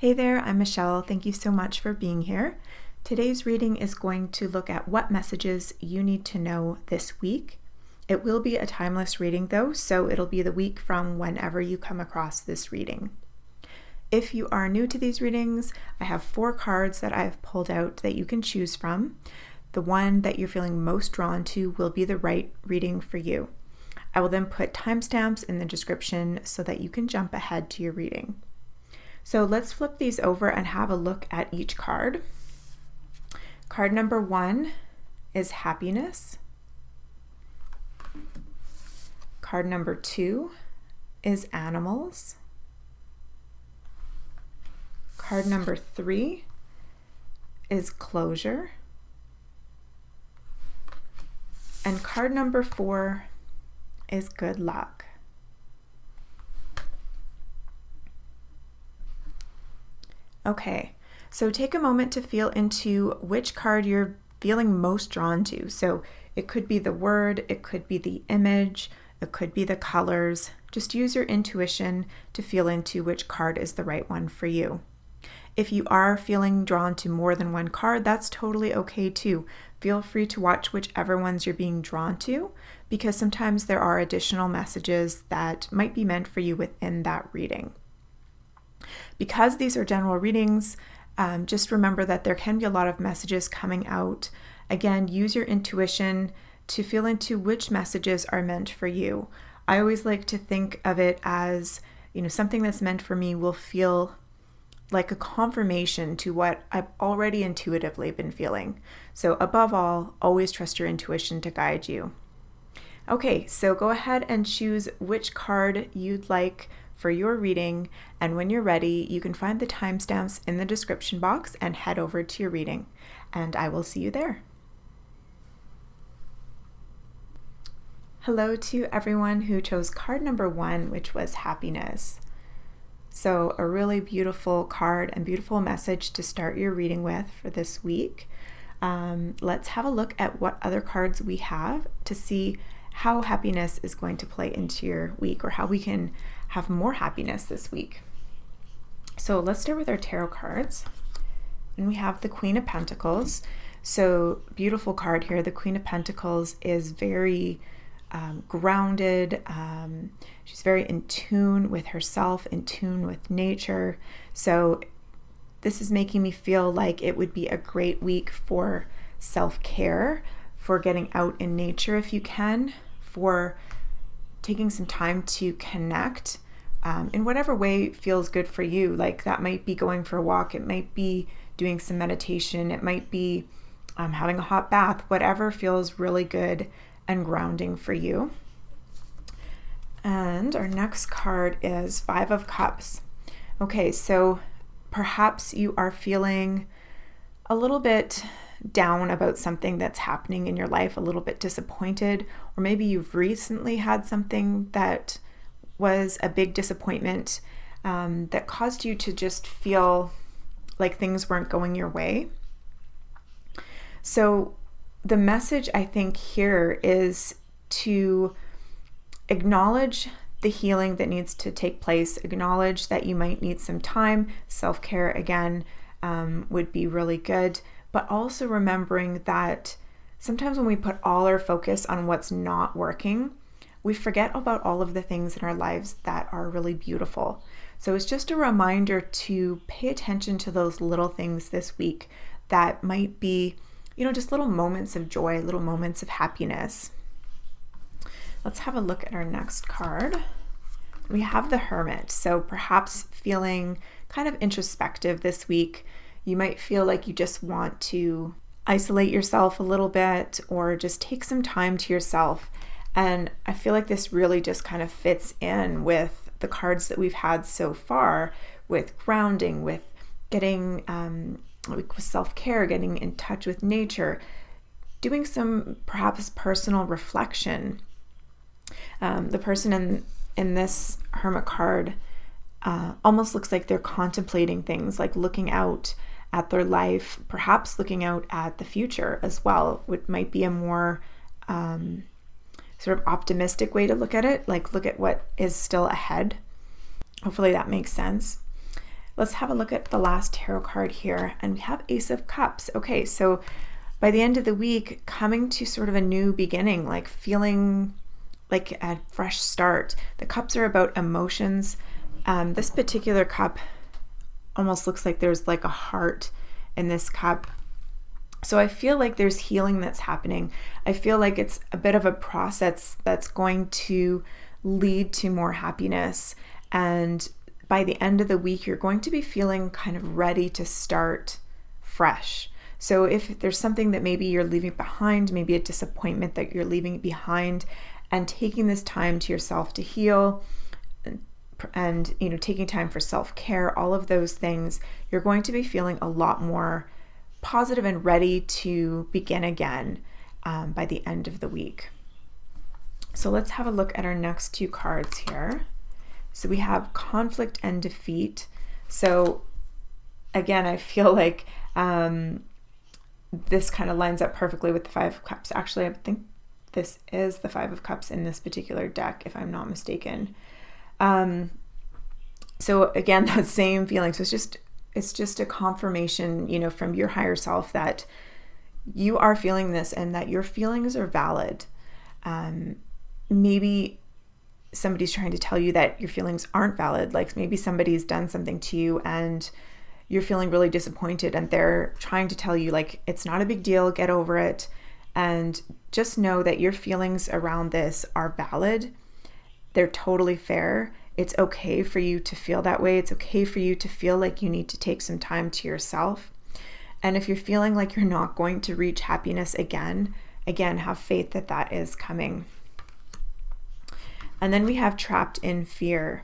Hey there, I'm Michelle. Thank you so much for being here. Today's reading is going to look at what messages you need to know this week. It will be a timeless reading though, so it'll be the week from whenever you come across this reading. If you are new to these readings, I have 4 cards that I've pulled out that you can choose from. The one that you're feeling most drawn to will be the right reading for you. I will then put timestamps in the description so that you can jump ahead to your reading. So let's flip these over and have a look at each card. Card number 1 is happiness. Card number 2 is animals. Card number 3 is closure. And card number 4 is good luck. Okay, so take a moment to feel into which card you're feeling most drawn to. So it could be the word, it could be the image, it could be the colors. Just use your intuition to feel into which card is the right one for you. If you are feeling drawn to more than one card, that's totally okay too. Feel free to watch whichever ones you're being drawn to, because sometimes there are additional messages that might be meant for you within that reading. Because these are general readings, just remember that there can be a lot of messages coming out. Again, use your intuition to feel into which messages are meant for you. I always like to think of it as, something that's meant for me will feel like a confirmation to what I've already intuitively been feeling. So above all, always trust your intuition to guide you. Okay, so go ahead and choose which card you'd like for your reading, and when you're ready, you can find the timestamps in the description box and head over to your reading, and I will see you there. Hello to everyone who chose card number 1, which was happiness. So a really beautiful card and beautiful message to start your reading with for this week. Let's have a look at what other cards we have to see how happiness is going to play into your week, or how we can have more happiness this week. So let's start with our tarot cards. And we have the Queen of Pentacles. So beautiful card here. The Queen of Pentacles is very grounded. She's very in tune with herself, in tune with nature. So this is making me feel like it would be a great week for self-care, for getting out in nature if you can, for taking some time to connect in whatever way feels good for you. Like that might be going for a walk, it might be doing some meditation, it might be having a hot bath, whatever feels really good and grounding for you. And our next card is 5 of Cups. Okay, so perhaps you are feeling a little bit down about something that's happening in your life, a little bit disappointed, or maybe you've recently had something that was a big disappointment that caused you to just feel like things weren't going your way. So the message I think here is to acknowledge the healing that needs to take place, acknowledge that you might need some time. Self-care again would be really good, but also remembering that sometimes when we put all our focus on what's not working, we forget about all of the things in our lives that are really beautiful. So it's just a reminder to pay attention to those little things this week that might be, just little moments of joy, little moments of happiness. Let's have a look at our next card. We have the Hermit. So perhaps feeling kind of introspective this week. You might feel like you just want to isolate yourself a little bit, or just take some time to yourself. And I feel like this really just kind of fits in with the cards that we've had so far, with grounding, with getting with self-care, getting in touch with nature, doing some perhaps personal reflection. The person in this Hermit card almost looks like they're contemplating things, like looking out at their life, perhaps looking out at the future as well, which might be a more sort of optimistic way to look at it, like look at what is still ahead. Hopefully that makes sense. Let's have a look at the last tarot card here, and we have Ace of Cups. Okay, so by the end of the week, coming to sort of a new beginning, like feeling like a fresh start. The cups are about emotions. This particular cup almost looks like there's like a heart in this cup. So I feel like there's healing that's happening. I feel like it's a bit of a process that's going to lead to more happiness. And by the end of the week, you're going to be feeling kind of ready to start fresh. So if there's something that maybe you're leaving behind, maybe a disappointment that you're leaving behind, and taking this time to yourself to heal, and taking time for self-care, all of those things, you're going to be feeling a lot more positive and ready to begin again by the end of the week. So let's have a look at our next two cards here. So we have Conflict and Defeat. So again, I feel like this kind of lines up perfectly with the Five of Cups. Actually, I think this is the Five of Cups in this particular deck, if I'm not mistaken. So again, that same feeling. So it's just a confirmation, from your higher self that you are feeling this and that your feelings are valid. Maybe somebody's trying to tell you that your feelings aren't valid. Like maybe somebody's done something to you and you're feeling really disappointed, and they're trying to tell you like, it's not a big deal, get over it. And just know that your feelings around this are valid. They're totally fair. It's okay for you to feel that way. It's okay for you to feel like you need to take some time to yourself. And if you're feeling like you're not going to reach happiness again, have faith that that is coming. And then we have Trapped in Fear.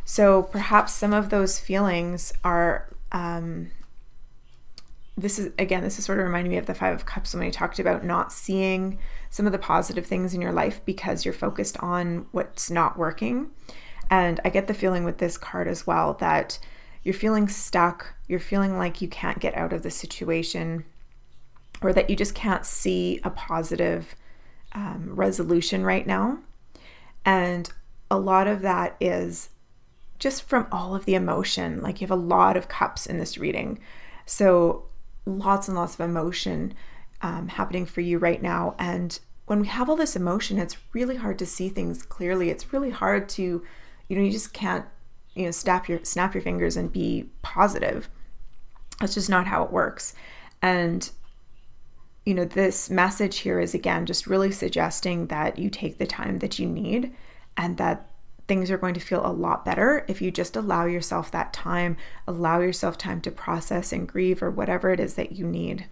So perhaps some of those feelings are, this is sort of reminding me of the Five of Cups when I talked about not seeing some of the positive things in your life because you're focused on what's not working. And I get the feeling with this card as well that you're feeling stuck, you're feeling like you can't get out of the situation, or that you just can't see a positive resolution right now. And a lot of that is just from all of the emotion. Like you have a lot of cups in this reading. So lots and lots of emotion happening for you right now. And when we have all this emotion, it's really hard to see things clearly. It's really hard to, you just can't, snap your fingers and be positive. That's just not how it works. And, this message here is, again, just really suggesting that you take the time that you need and that things are going to feel a lot better if you just allow yourself that time, allow yourself time to process and grieve or whatever it is that you need.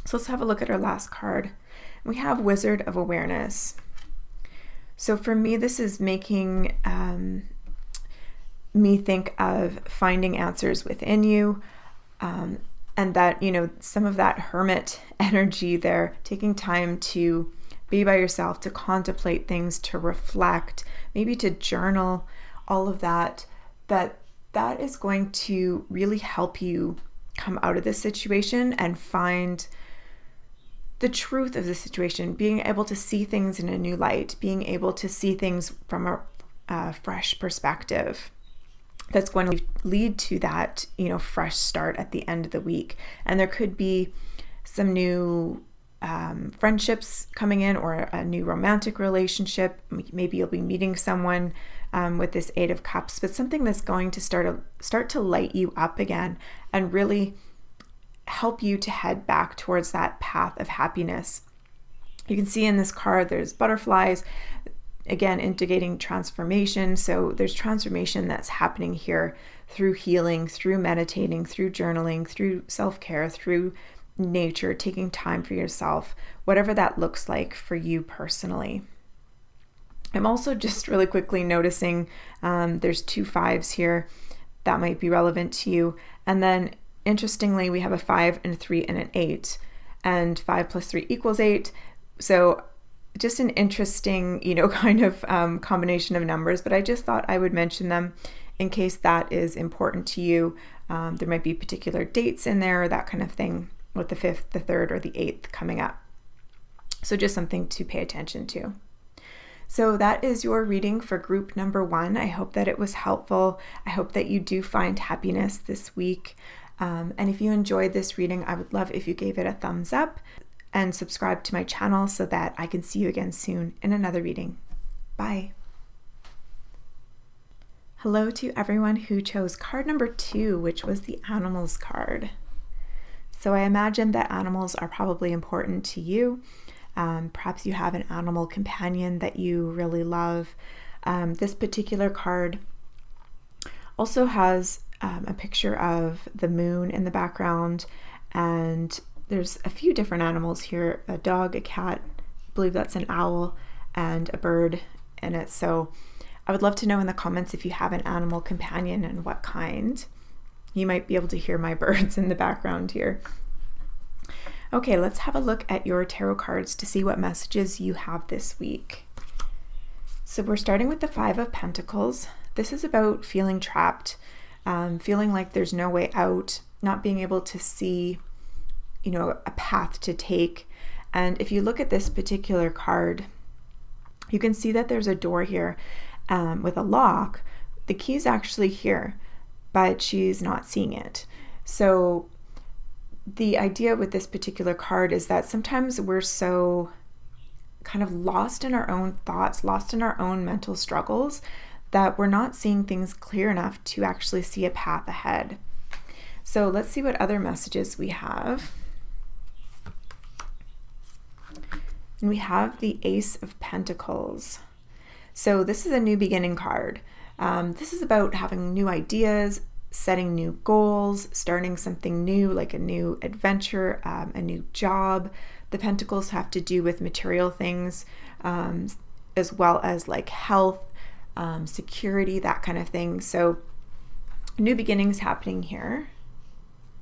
So let's have a look at our last card. We have Wizard of Awareness. So for me, this is making me think of finding answers within you, and that, some of that hermit energy there, taking time to be by yourself, to contemplate things, to reflect, maybe to journal, all of that is going to really help you come out of this situation and find the truth of the situation, being able to see things in a new light, being able to see things from a fresh perspective. That's going to lead to that, fresh start at the end of the week. And there could be some new friendships coming in, or a new romantic relationship. Maybe you'll be meeting someone with this Eight of Cups, but something that's going to start to light you up again and really help you to head back towards that path of happiness. You can see in this card there's butterflies, again indicating transformation. So there's transformation that's happening here through healing, through meditating, through journaling, through self-care, through nature, taking time for yourself, whatever that looks like for you personally. I'm also just really quickly noticing there's 2 5s here that might be relevant to you. And then interestingly, we have a 5 and a 3 and an 8, and 5 plus 3 equals 8. So just an interesting, kind of combination of numbers, but I just thought I would mention them in case that is important to you. There might be particular dates in there, that kind of thing, with the 5th, the 3rd, or the 8th coming up. So just something to pay attention to. So that is your reading for group number 1. I hope that it was helpful. I hope that you do find happiness this week. And if you enjoyed this reading, I would love if you gave it a thumbs up and subscribe to my channel so that I can see you again soon in another reading. Bye. Hello to everyone who chose card number 2, which was the animals card. So I imagine that animals are probably important to you. Perhaps you have an animal companion that you really love. This particular card also has a picture of the moon in the background, and there's a few different animals here, a dog, a cat, I believe that's an owl, and a bird in it. So I would love to know in the comments if you have an animal companion and what kind. You might be able to hear my birds in the background here. Okay, let's have a look at your tarot cards to see what messages you have this week. So we're starting with the 5 of Pentacles. This is about feeling trapped, feeling like there's no way out, not being able to see, a path to take. And if you look at this particular card, you can see that there's a door here with a lock. The key is actually here, but she's not seeing it. So the idea with this particular card is that sometimes we're so kind of lost in our own thoughts, lost in our own mental struggles, that we're not seeing things clear enough to actually see a path ahead. So let's see what other messages we have. And we have the Ace of Pentacles. So this is a new beginning card. This is about having new ideas, setting new goals, starting something new, like a new adventure, a new job. The Pentacles have to do with material things, as well as like health, security, that kind of thing. So new beginnings happening here.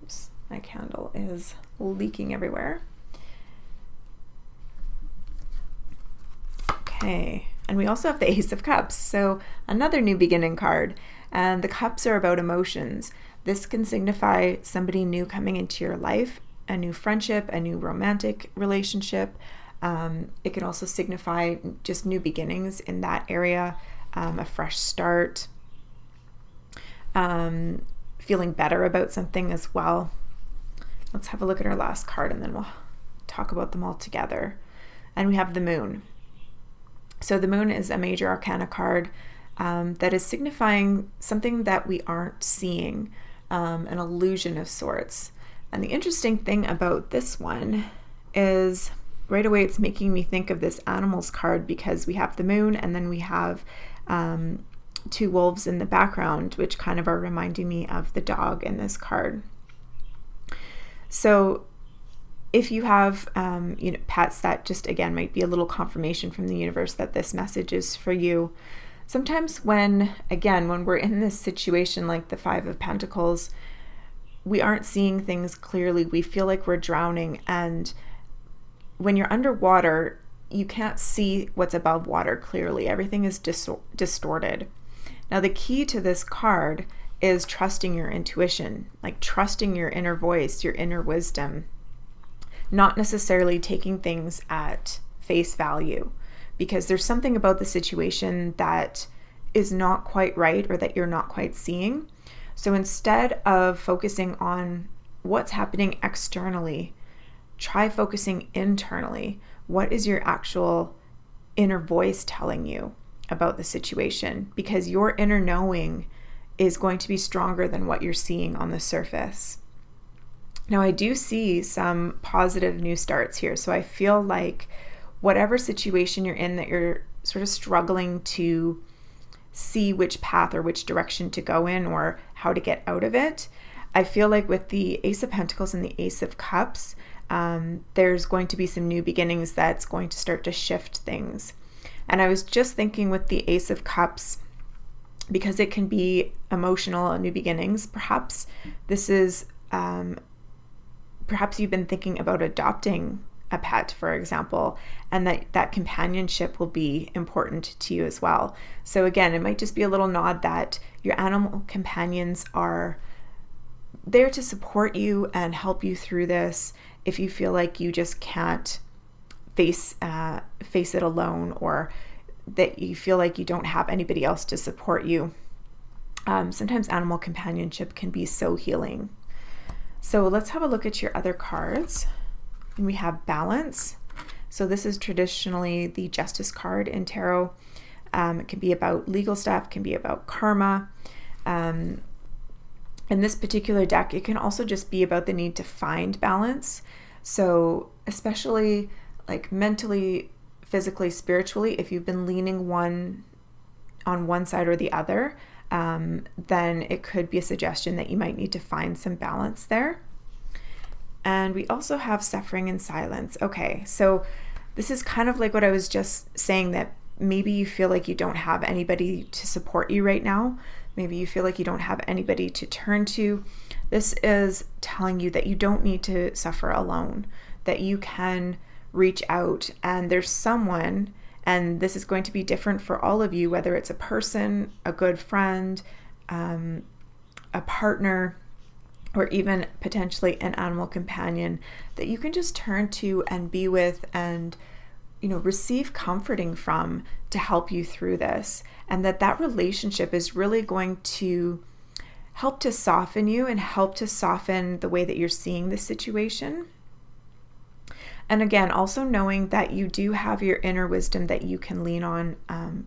Oops, my candle is leaking everywhere. Okay, and we also have the Ace of Cups, so another new beginning card. And the cups are about emotions. This can signify somebody new coming into your life, a new friendship, a new romantic relationship. It can also signify just new beginnings in that area, a fresh start, feeling better about something as well. Let's have a look at our last card and then we'll talk about them all together. And we have the Moon. So the Moon is a major arcana card that is signifying something that we aren't seeing, an illusion of sorts. And the interesting thing about this one is right away it's making me think of this animals card, because we have the Moon and then we have 2 wolves in the background, which kind of are reminding me of the dog in this card. So if you have pets, that just again might be a little confirmation from the universe that this message is for you. Sometimes when we're in this situation like the 5 of Pentacles, we aren't seeing things clearly. We feel like we're drowning, and when you're underwater, you can't see what's above water clearly. Everything is distorted. Now the key to this card is trusting your intuition, like trusting your inner voice, your inner wisdom. Not necessarily taking things at face value, because there's something about the situation that is not quite right or that you're not quite seeing. So instead of focusing on what's happening externally, try focusing internally. What is your actual inner voice telling you about the situation? Because your inner knowing is going to be stronger than what you're seeing on the surface. Now, I do see some positive new starts here. So I feel like whatever situation you're in that you're sort of struggling to see which path or which direction to go in or how to get out of it, I feel like with the Ace of Pentacles and the Ace of Cups, there's going to be some new beginnings that's going to start to shift things. And I was just thinking with the Ace of Cups, because it can be emotional, new beginnings, perhaps this is perhaps you've been thinking about adopting a pet, for example, and that companionship will be important to you as well. So again, it might just be a little nod that your animal companions are there to support you and help you through this if you feel like you just can't face it alone, or that you feel like you don't have anybody else to support you. Sometimes animal companionship can be so healing. So let's have a look at your other cards. And we have balance. So this is traditionally the Justice card in tarot. It can be about legal stuff, can be about karma. In this particular deck, it can also just be about the need to find balance. So especially like mentally, physically, spiritually, if you've been leaning on one side or the other, then it could be a suggestion that you might need to find some balance there. And we also have suffering in silence. Okay, so this is kind of like what I was just saying, that maybe you feel like you don't have anybody to support you right now. Maybe you feel like you don't have anybody to turn to. This is telling you that you don't need to suffer alone, that you can reach out and there's someone, and this is going to be different for all of you, whether it's a person, a good friend, a partner, or even potentially an animal companion that you can just turn to and be with and, you know, receive comforting from to help you through this. And that relationship is really going to help to soften you and help to soften the way that you're seeing the situation. And again, also knowing that you do have your inner wisdom that you can lean on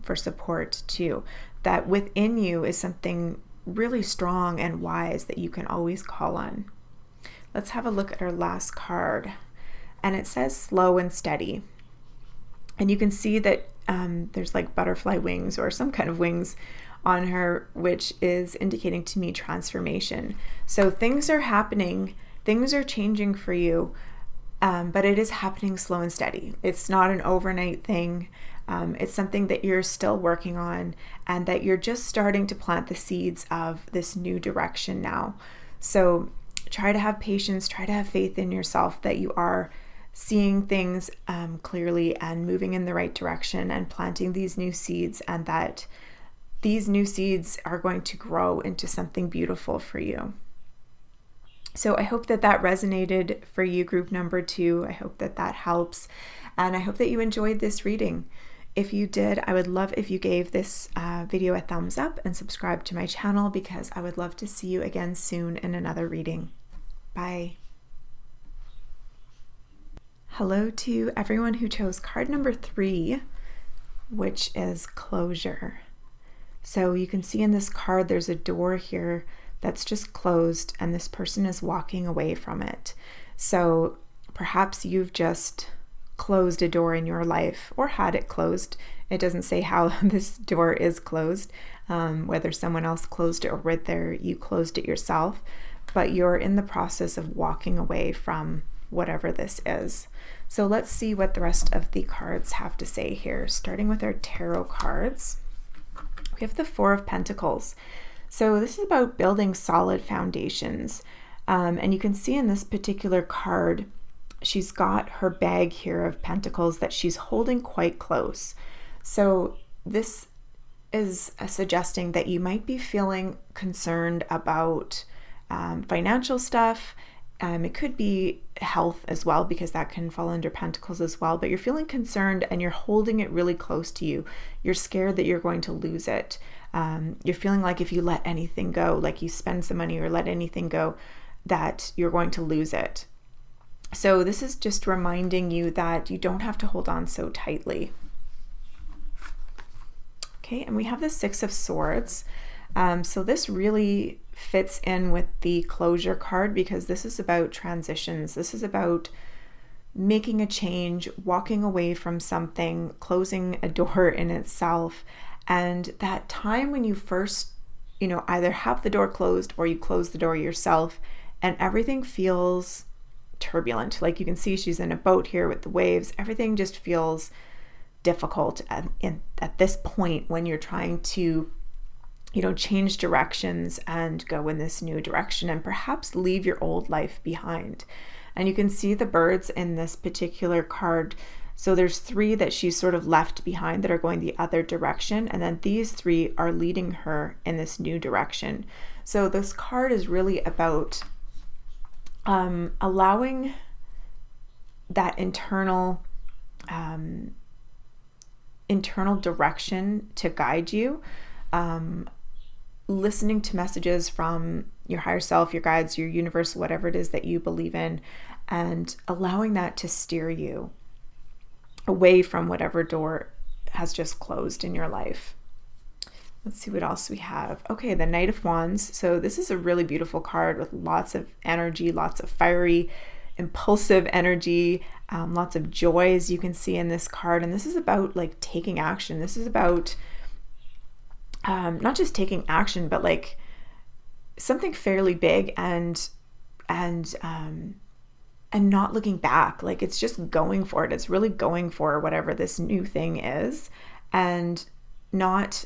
for support too. That within you is something really strong and wise that you can always call on. Let's have a look at our last card. And it says slow and steady. And you can see that there's like butterfly wings or some kind of wings on her, which is indicating to me transformation. So things are happening, things are changing for you, but it is happening slow and steady. It's not an overnight thing. It's something that you're still working on and that you're just starting to plant the seeds of this new direction now. So try to have patience, try to have faith in yourself that you are seeing things clearly and moving in the right direction and planting these new seeds, and that these new seeds are going to grow into something beautiful for you. So I hope that resonated for you, group number 2. I hope that helps, and I hope that you enjoyed this reading. If you did, I would love if you gave this video a thumbs up and subscribe to my channel, because I would love to see you again soon in another reading. Bye. Hello to everyone who chose card number 3, which is closure. So you can see in this card, there's a door here that's just closed and this person is walking away from it. So perhaps you've just closed a door in your life or had it closed. It doesn't say how this door is closed, whether someone else closed it or whether you closed it yourself, but you're in the process of walking away from whatever this is. So let's see what the rest of the cards have to say here, starting with our tarot cards. We have the 4 of Pentacles. So this is about building solid foundations. And you can see in this particular card, she's got her bag here of Pentacles that she's holding quite close. So this is suggesting that you might be feeling concerned about financial stuff. It could be health as well, because that can fall under Pentacles as well, but you're feeling concerned and you're holding it really close to you. You're scared that you're going to lose it. You're feeling like if you let anything go, like you spend some money or let anything go, that you're going to lose it. So this is just reminding you that you don't have to hold on so tightly. Okay, and we have the 6 of Swords. So this really fits in with the closure card, because this is about transitions. This is about making a change, walking away from something, closing a door in itself. And that time when you first, either have the door closed or you close the door yourself and everything feels turbulent. Like you can see she's in a boat here with the waves. Everything just feels difficult at this point when you're trying to change directions and go in this new direction and perhaps leave your old life behind. And you can see the birds in this particular card. So there's 3 that she's sort of left behind that are going the other direction. And then these 3 are leading her in this new direction. So this card is really about allowing that internal internal direction to guide you, listening to messages from your higher self, your guides, your universe, whatever it is that you believe in, and allowing that to steer you away from whatever door has just closed in your life. Let's see what else we have. Okay, the Knight of Wands. So this is a really beautiful card with lots of energy, lots of fiery, impulsive energy, lots of joys you can see in this card. And this is about like taking action. This is about not just taking action, but like something fairly big and not looking back. Like it's just going for it. It's really going for whatever this new thing is, and not,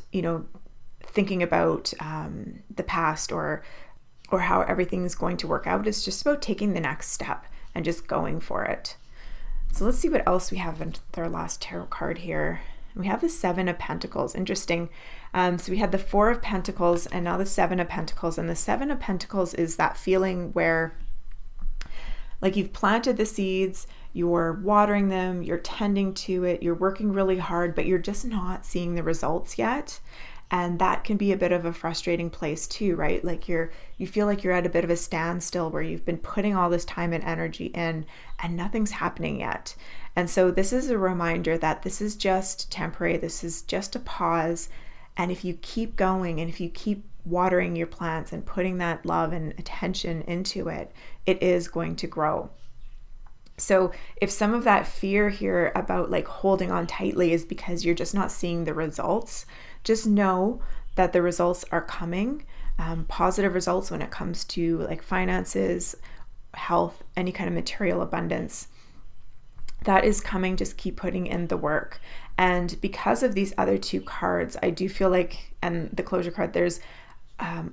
thinking about the past or how everything's going to work out. It's just about taking the next step and just going for it. So let's see what else we have in our last tarot card here. We have the Seven of Pentacles. Interesting. So we had the Four of Pentacles and now the Seven of Pentacles. And the Seven of Pentacles is that feeling where like you've planted the seeds, you're watering them, you're tending to it, you're working really hard, but you're just not seeing the results yet. And that can be a bit of a frustrating place too, right? Like you feel like you're at a bit of a standstill where you've been putting all this time and energy in and nothing's happening yet. And so this is a reminder that this is just temporary. This is just a pause. And if you keep going and if you keep watering your plants and putting that love and attention into it, it is going to grow. So if some of that fear here about like holding on tightly is because you're just not seeing the results, just know that the results are coming, positive results when it comes to like finances, health, any kind of material abundance. That is coming. Just keep putting in the work. And because of these other two cards, I do feel like, and the closure card, there's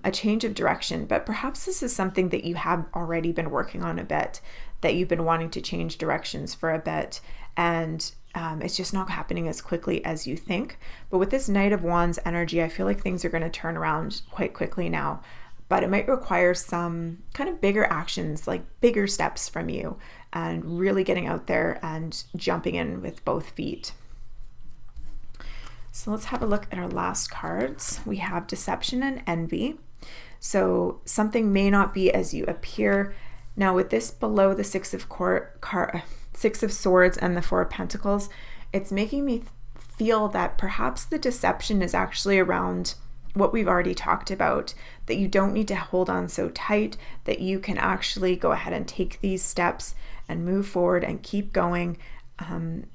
a change of direction, but perhaps this is something that you have already been working on a bit, that you've been wanting to change directions for a bit, and it's just not happening as quickly as you think. But with this Knight of Wands energy, I feel like things are going to turn around quite quickly now, but it might require some kind of bigger actions, like bigger steps from you, and really getting out there and jumping in with both feet. So let's have a look at our last cards. We have Deception and Envy. So something may not be as you appear. Now with this below the Six of Swords and the Four of Pentacles, it's making me feel that perhaps the deception is actually around what we've already talked about, that you don't need to hold on so tight, that you can actually go ahead and take these steps and move forward and keep going.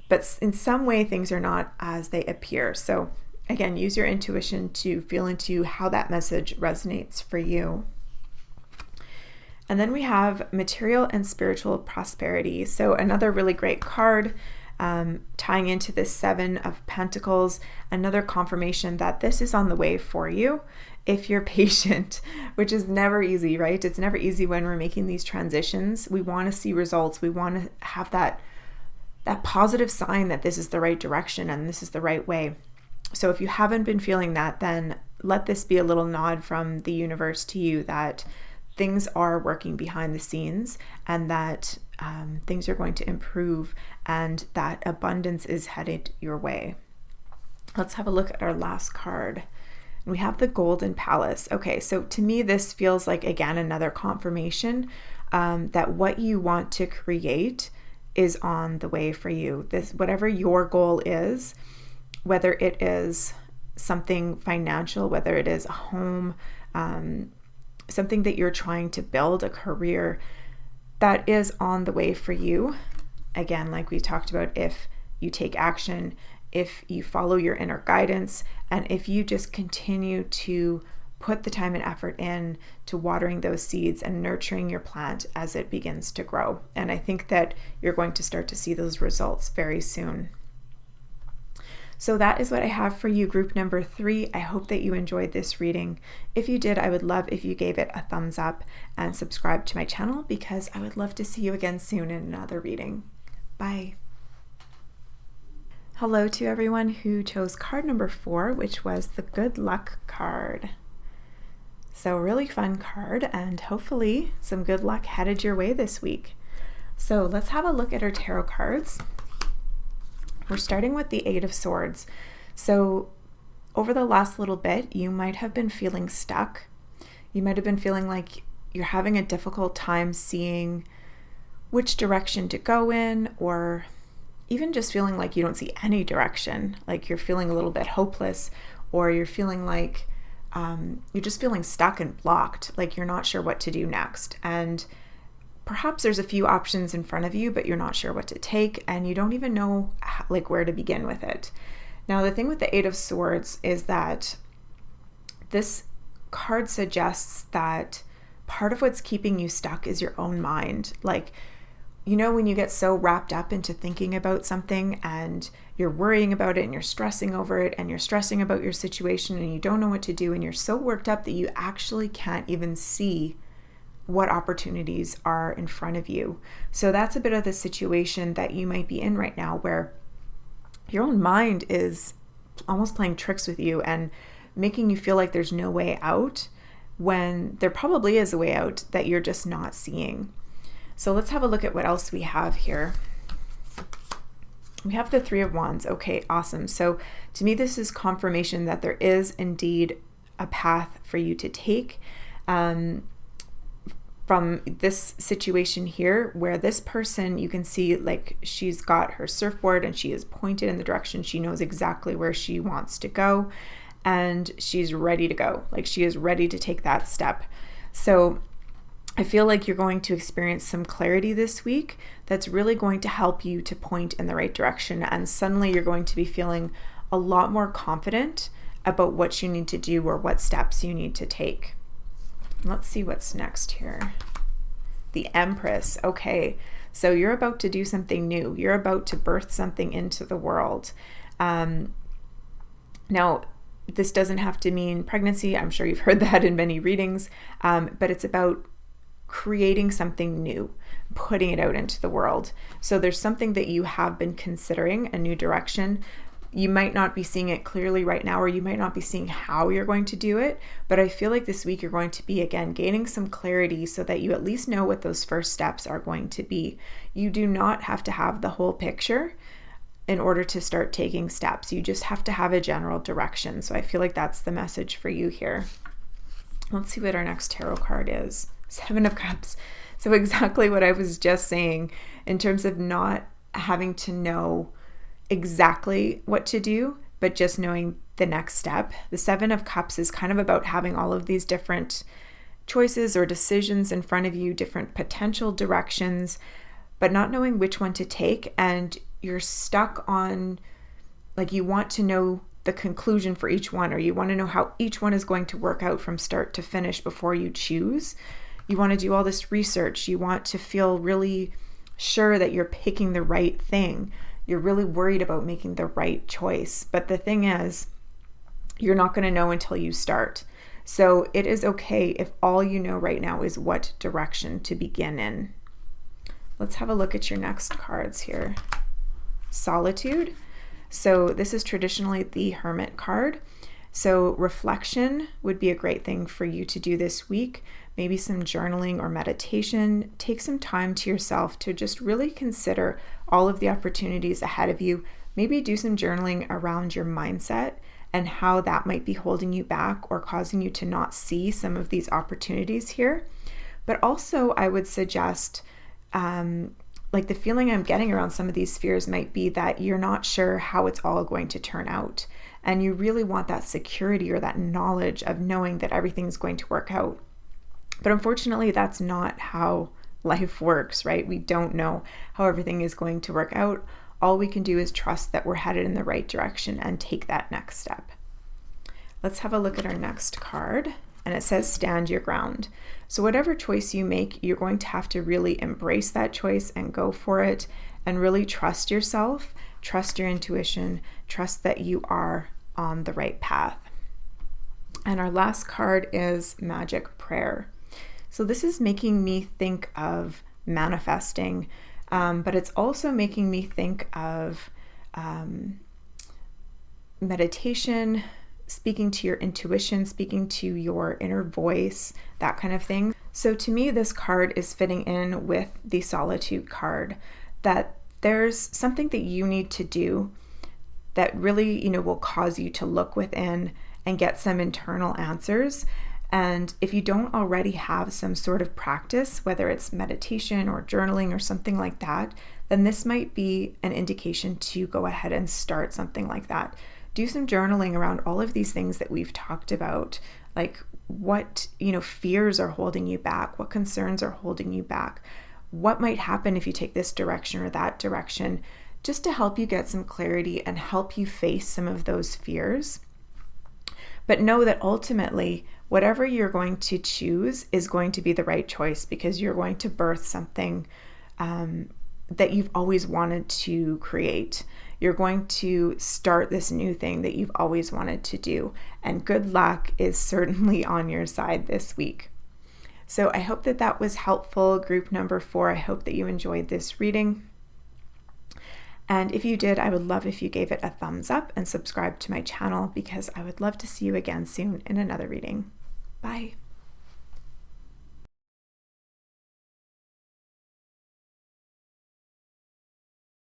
But in some way, things are not as they appear. So again, use your intuition to feel into how that message resonates for you. And then we have Material and Spiritual Prosperity. So another really great card, tying into this Seven of Pentacles, another confirmation that this is on the way for you if you're patient, which is never easy, right? It's never easy when we're making these transitions. We want to see results. We want to have that positive sign that this is the right direction and this is the right way. So if you haven't been feeling that, then let this be a little nod from the universe to you that things are working behind the scenes, and that things are going to improve, and that abundance is headed your way. Let's have a look at our last card. We have the Golden Palace. Okay, so to me, this feels like, again, another confirmation that what you want to create is on the way for you. This, whatever your goal is, whether it is something financial, whether it is a home, something that you're trying to build, a career, that is on the way for you. Again, like we talked about, if you take action, if you follow your inner guidance, and if you just continue to put the time and effort in to watering those seeds and nurturing your plant as it begins to grow. And I think that you're going to start to see those results very soon. So that is what I have for you, group number 3. I hope that you enjoyed this reading. If you did, I would love if you gave it a thumbs up and subscribe to my channel, because I would love to see you again soon in another reading. Bye. Hello to everyone who chose card number 4, which was the Good Luck card. So really fun card, and hopefully some good luck headed your way this week. So let's have a look at our tarot cards. We're starting with the Eight of Swords. So over the last little bit, you might have been feeling stuck. You might have been feeling like you're having a difficult time seeing which direction to go in, or even just feeling like you don't see any direction, like you're feeling a little bit hopeless, or you're feeling like you're just feeling stuck and blocked, like you're not sure what to do next. And perhaps there's a few options in front of you, but you're not sure what to take, and you don't even know like where to begin with it. Now, the thing with the Eight of Swords is that this card suggests that part of what's keeping you stuck is your own mind. Like, you know, when you get so wrapped up into thinking about something and you're worrying about it and you're stressing over it and you're stressing about your situation and you don't know what to do and you're so worked up that you actually can't even see what opportunities are in front of you. So that's a bit of the situation that you might be in right now, where your own mind is almost playing tricks with you and making you feel like there's no way out, when there probably is a way out that you're just not seeing. So let's have a look at what else we have here. We have the Three of Wands. Okay, awesome. So to me, this is confirmation that there is indeed a path for you to take. From this situation here, where this person, you can see like she's got her surfboard and she is pointed in the direction. She knows exactly where she wants to go and she's ready to go. Like she is ready to take that step. So I feel like you're going to experience some clarity this week that's really going to help you to point in the right direction. And suddenly you're going to be feeling a lot more confident about what you need to do or what steps you need to take. Let's see what's next here. The Empress. Okay, so you're about to do something new. You're about to birth something into the world. Now, this doesn't have to mean pregnancy. I'm sure you've heard that in many readings, but it's about creating something new, putting it out into the world. So there's something that you have been considering, a new direction. You might not be seeing it clearly right now, or you might not be seeing how you're going to do it, but I feel like this week you're going to be, again, gaining some clarity so that you at least know what those first steps are going to be. You do not have to have the whole picture in order to start taking steps. You just have to have a general direction. So I feel like that's the message for you here. Let's see what our next tarot card is. Seven of Cups. So exactly what I was just saying in terms of not having to know exactly what to do, but just knowing the next step. The Seven of Cups is kind of about having all of these different choices or decisions in front of you, different potential directions, but not knowing which one to take. And you're stuck on, like, you want to know the conclusion for each one, or you want to know how each one is going to work out from start to finish before you choose. You want to do all this research. You want to feel really sure that you're picking the right thing. You're really worried about making the right choice. But the thing is, you're not going to know until you start. So it is okay if all you know right now is what direction to begin in. Let's have a look at your next cards here. Solitude. So this is traditionally the Hermit card. So reflection would be a great thing for you to do this week. Maybe some journaling or meditation. Take some time to yourself to just really consider all of the opportunities ahead of you. Maybe do some journaling around your mindset and how that might be holding you back or causing you to not see some of these opportunities here. But also I would suggest, like the feeling I'm getting around some of these fears might be that you're not sure how it's all going to turn out. And you really want that security or that knowledge of knowing that everything's going to work out. But unfortunately, that's not how life works, right? We don't know how everything is going to work out. All we can do is trust that we're headed in the right direction and take that next step. Let's have a look at our next card. And it says stand your ground. So whatever choice you make, you're going to have to really embrace that choice and go for it and really trust yourself, trust your intuition, trust that you are on the right path. And our last card is Magic Prayer. So this is making me think of manifesting, but it's also making me think of meditation, speaking to your intuition, speaking to your inner voice, that kind of thing. So to me, this card is fitting in with the Solitude card, that there's something that you need to do that really, will cause you to look within and get some internal answers. And if you don't already have some sort of practice, whether it's meditation or journaling or something like that, then this might be an indication to go ahead and start something like that. Do some journaling around all of these things that we've talked about, like what, fears are holding you back, what concerns are holding you back, what might happen if you take this direction or that direction, just to help you get some clarity and help you face some of those fears. But know that ultimately, whatever you're going to choose is going to be the right choice, because you're going to birth something that you've always wanted to create. You're going to start this new thing that you've always wanted to do. And good luck is certainly on your side this week. So I hope that was helpful. Group number 4, I hope that you enjoyed this reading. And if you did, I would love if you gave it a thumbs up and subscribe to my channel, because I would love to see you again soon in another reading. Bye.